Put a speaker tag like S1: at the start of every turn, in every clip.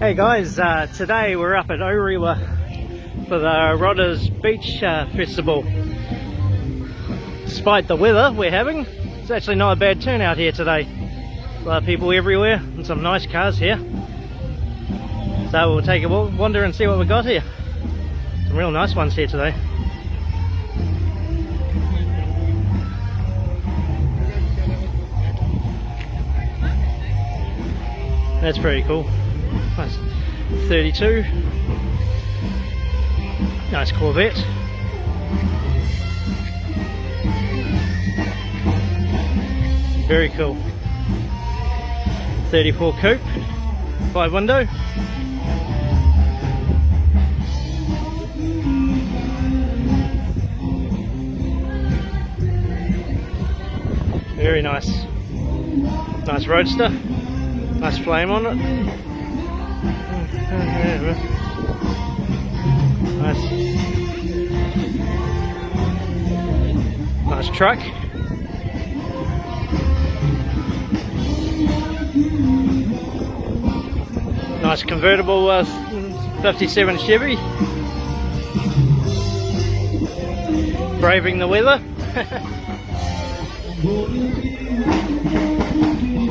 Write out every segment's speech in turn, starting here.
S1: Hey guys, today we're up at Orewa for the Rodders Beach Festival. Despite the weather we're having, it's actually not a bad turnout here today. A lot of people everywhere and some nice cars here. So we'll take a wander and see what we got here. Some real nice ones here today. That's pretty cool. Nice 32. Nice Corvette. Very cool. 34 coupe, 5 window. Very nice. Nice roadster. Nice flame on it. Nice truck. Nice convertible 57 Chevy. Braving the weather.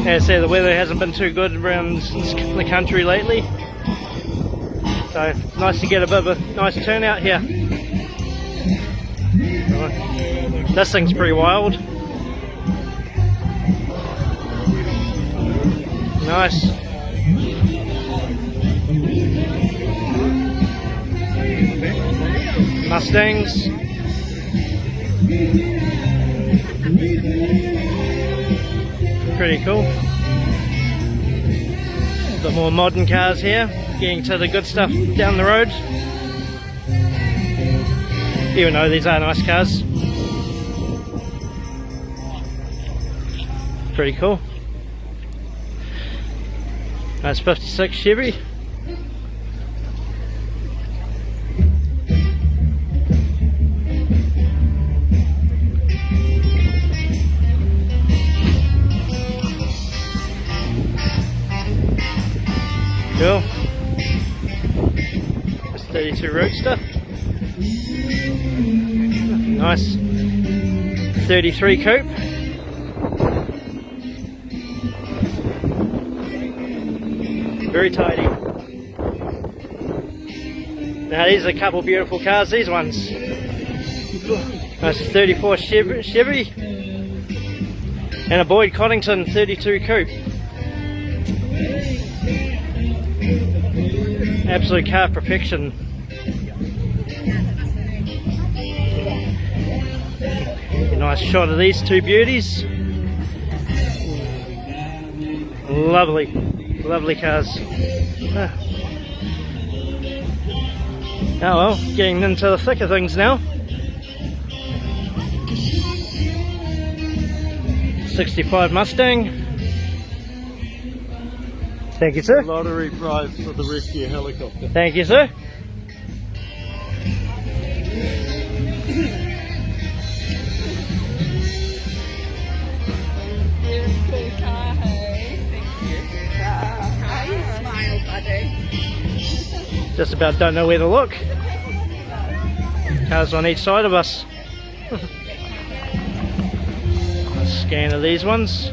S1: As I say, the weather hasn't been too good around the country lately. So it's nice to get a bit of a nice turnout here. This thing's pretty wild. Nice. Mustangs. Pretty cool. A bit more modern cars here, getting to the good stuff down the road. Even though these are nice cars. Pretty cool. Nice 56 Chevy. Cool. This 32 Roadster. Nice. 33 coupe. Very tidy. Now these are a couple of beautiful cars, these ones. Nice 34 Chevy. And a Boyd Coddington 32 coupe. Absolute car perfection. A nice shot of these two beauties. Lovely, lovely cars. Oh well, getting into the thick of things now. 65 Mustang. Thank you, sir.
S2: Lottery prize for the rescue helicopter.
S1: Thank you, sir.
S3: Beautiful car, hey. Thank you. How you smile, buddy?
S1: Just about don't know where to look. Cars on each side of us. Scan of these ones.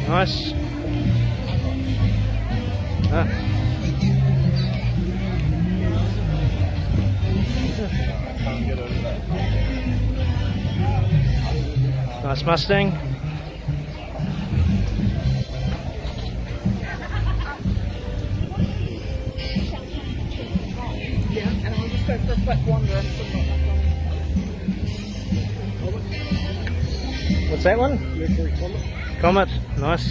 S1: Nice. Nice Mustang.
S3: Yeah, and I'll just go for a quick wander and see what
S1: What's that one?
S2: Mercury Comet.
S1: Comet. Nice.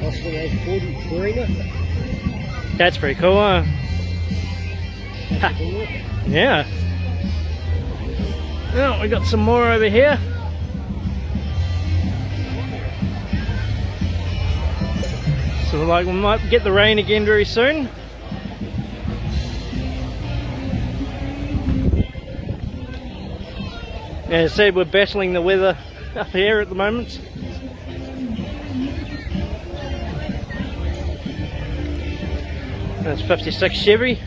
S2: Austin 840 Farina.
S1: That's pretty cool, huh? Yeah. Well, we got some more over here. So like we might get the rain again very soon. As I said, we're battling the weather up here at the moment. That's 56 Chevy.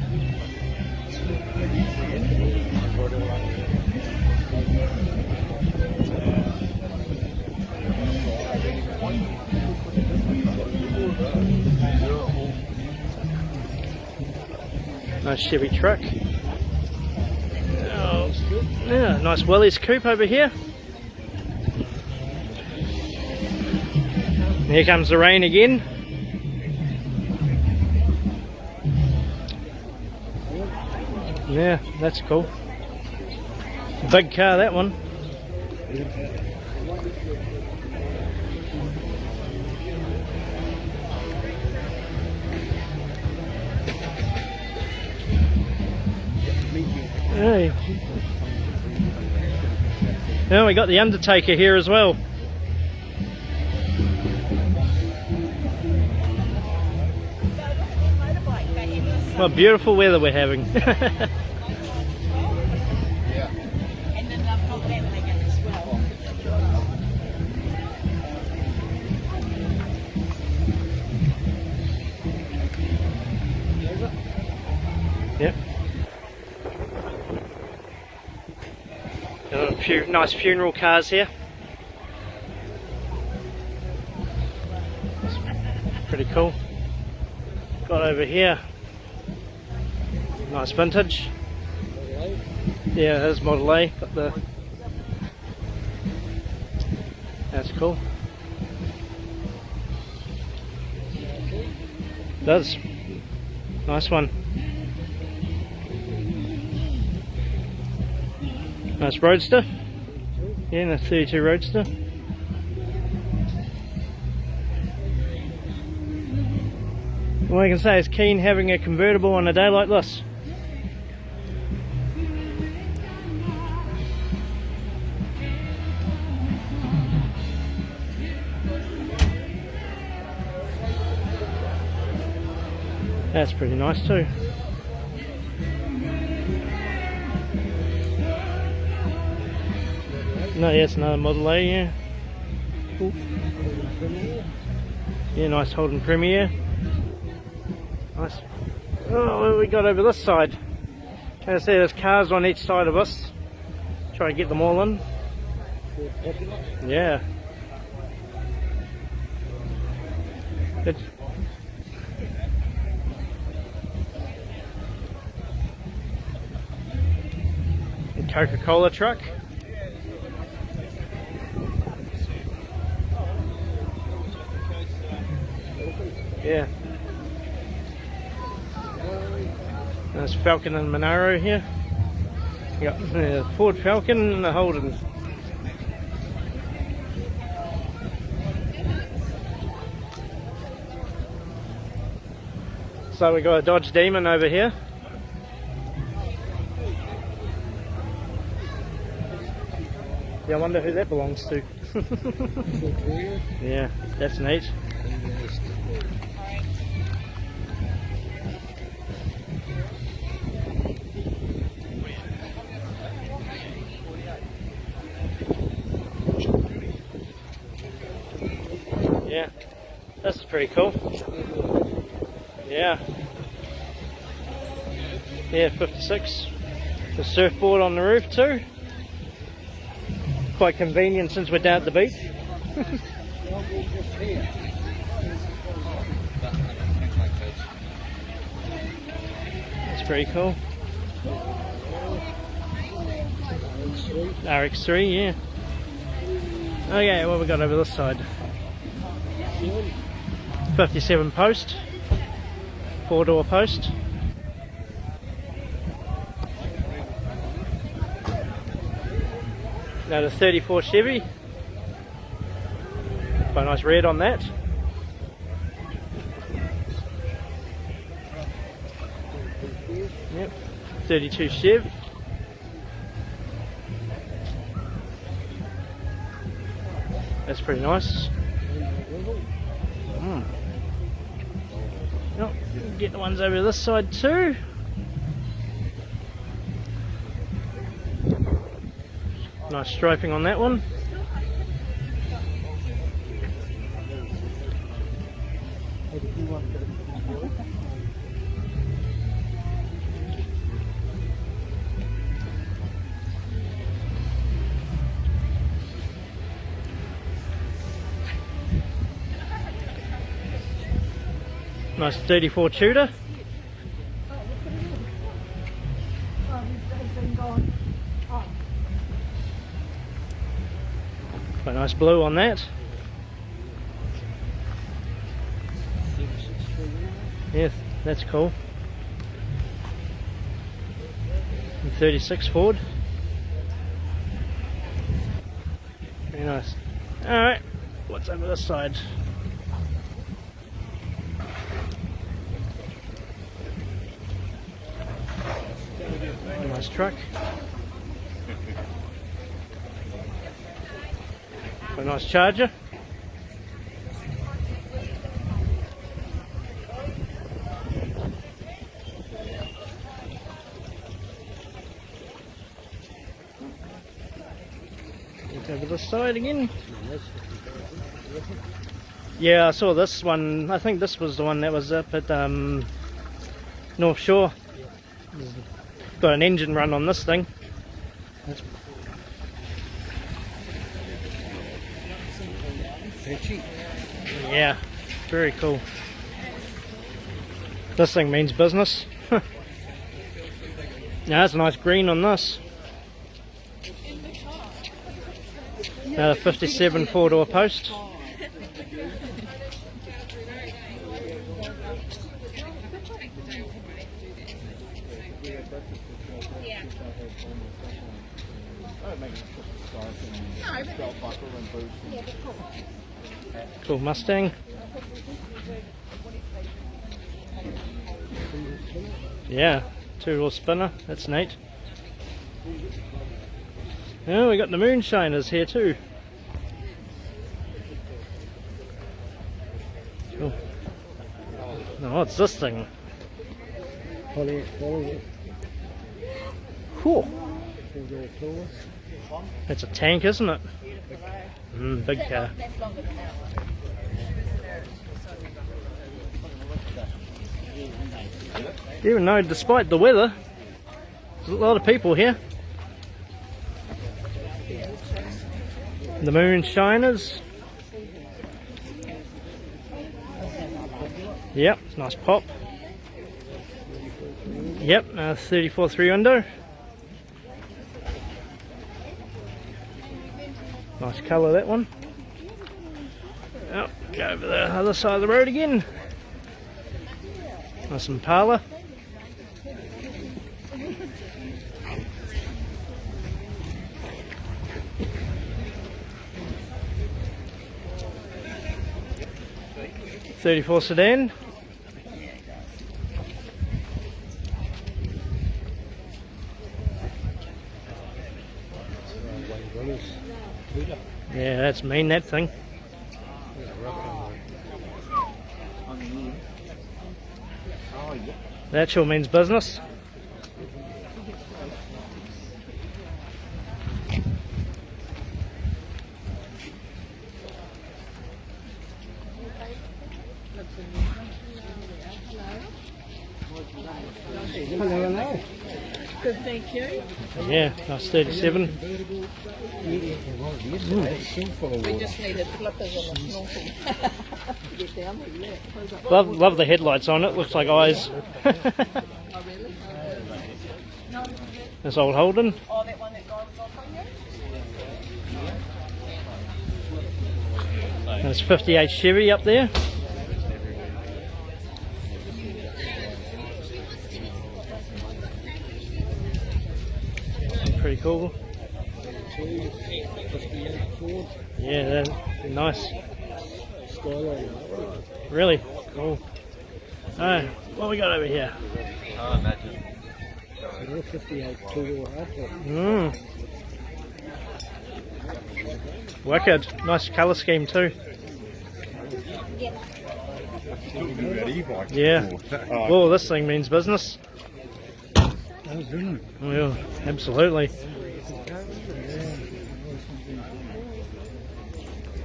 S1: Nice Chevy truck. Oh, yeah, nice Willys coupe over here. Here comes the rain again. Yeah, that's cool. Big car, that one. Hey. Yeah, we got the Undertaker here as well. What beautiful weather we're having.
S3: And then I've got them again as well.
S1: Yep. Got a few nice funeral cars here. Pretty cool. Got over here. Nice vintage. Yeah, there's Model A. Got the. That's cool. Does. Nice one. Nice Roadster. Yeah, and a 32 Roadster. All I can say is keen having a convertible on a day like this. That's pretty nice too. No, yeah, it's another Model A, yeah. Ooh. Yeah, nice Holden Premier. Nice. Oh, what have we got over this side? As I say, there's cars on each side of us. Try and get them all in. Yeah. It's a Coca-Cola truck. Yeah. There's Falcon and Monaro here. You got the Ford Falcon and the Holden. So we got a Dodge Demon over here. Yeah, I wonder who that belongs to. Yeah, that's neat. Yeah, that's pretty cool. Yeah. Yeah, 56. The surfboard on the roof too. Quite convenient since we're down at the beach. That's pretty cool. RX3, yeah. Okay, what have we got over this side? 57 post, 4-door post. Now the 34 Chevy. Quite a nice red on that. Yep, 32 Chev. That's pretty nice. Get the ones over this side too. Nice striping on that one. Nice 34 Tudor. Quite nice blue on that. Yes, that's cool. And 36 Ford. Very nice. Alright, what's over this side? Nice truck. A nice Charger. Look over this side again. Yeah, I saw this one. I think this was the one that was up at North Shore. Got an engine run on this thing. Yeah, very cool. This thing means business. Yeah, that's a nice green on this. Another 57 4-door post. Cool Mustang. Yeah, 2-wheel spinner, that's neat. Oh, we got the moonshiners here too. Cool. Now what's this thing? Cool. That's a tank, isn't it? Big car. Even though, despite the weather, there's a lot of people here. The moonshiners. Yep, nice pop. Yep, 34 3 under. Nice colour, that one. Oh, go over the other side of the road again. Nice Impala. '34 sedan. Yeah, that's mean, that thing. That sure means business.
S2: Hello.
S3: Good, thank you.
S1: Yeah, nice 37.
S3: We just needed flippers on the snorkel. Get down there, yeah.
S1: Love the headlights on it, looks like eyes.
S3: Oh, really?
S1: This old Holden.
S3: Oh, that one that guy was off on you?
S1: There's 58 Chevy up there. Pretty cool. Yeah, that's nice. Really cool. Alright, what we got over here?
S2: I imagine. 58 2-door hardtop.
S1: Wicked. Nice colour scheme too. Yeah. Oh, this thing means business. Yeah, absolutely.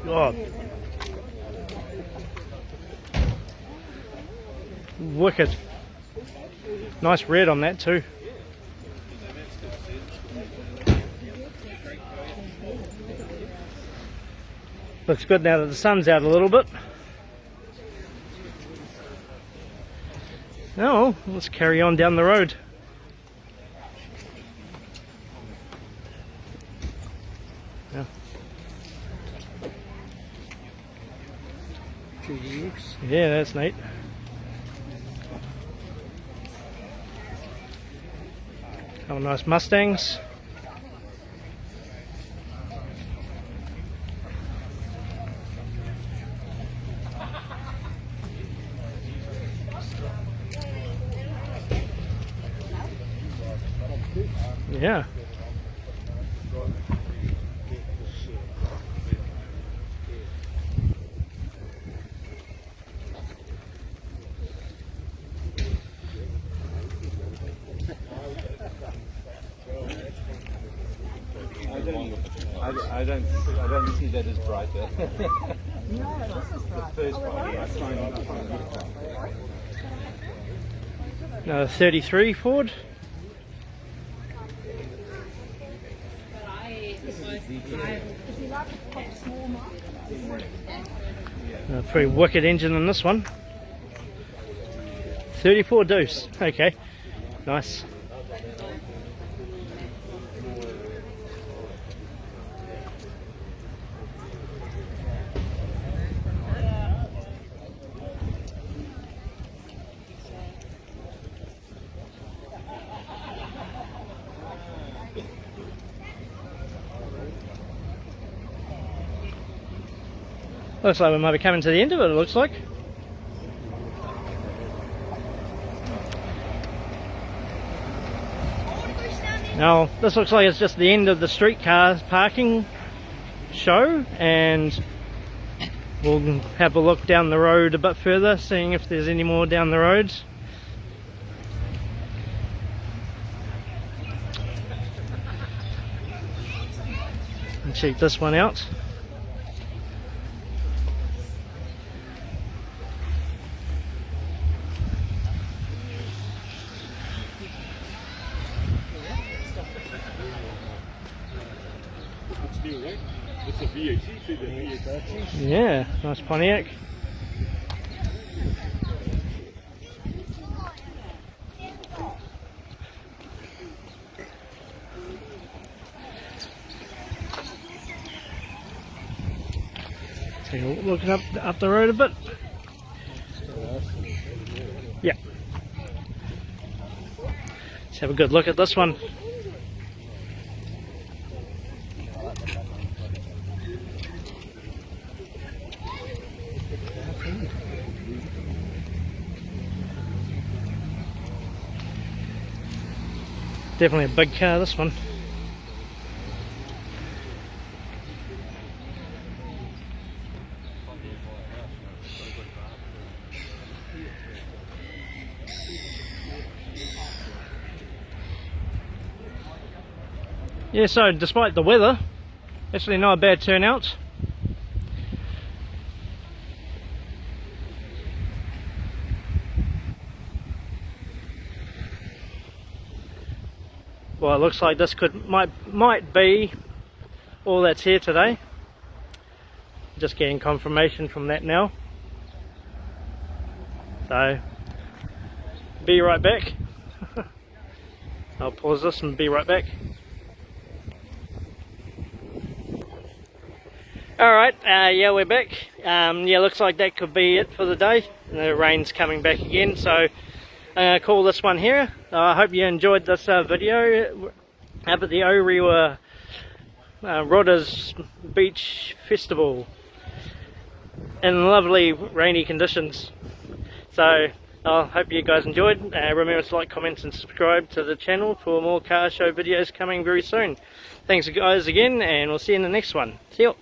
S1: God. Wicked. Nice red on that too. Looks good now that the sun's out a little bit. Now, let's carry on down the road. Yeah. Yeah, that's neat. Couple nice Mustangs. Yeah.
S2: I don't see that as bright there.
S3: No, this is right.
S2: The first one,
S1: Another 33 Ford. A pretty wicked engine in this one. 34 deuce. Okay, nice. Looks like we might be coming to the end of it, it looks like. Now, this looks like it's just the end of the streetcar parking show, and we'll have a look down the road a bit further, seeing if there's any more down the road. And check this one out. Yeah, nice Pontiac. So looking up the road a bit. Yeah. Let's have a good look at this one. Definitely a big car, this one. Yeah, so despite the weather, actually not a bad turnout. Well, it looks like this might be all that's here today. Just getting confirmation from that now. So, be right back. I'll pause this and be right back. Alright, yeah, we're back. Yeah, looks like that could be it for the day. The rain's coming back again, so I'm going to call this one here. I hope you enjoyed this video up at the Orewa Rodders Beach Festival in lovely rainy conditions. So I hope you guys enjoyed. Remember to like, comment and subscribe to the channel for more car show videos coming very soon. Thanks guys again, and we'll see you in the next one. See you.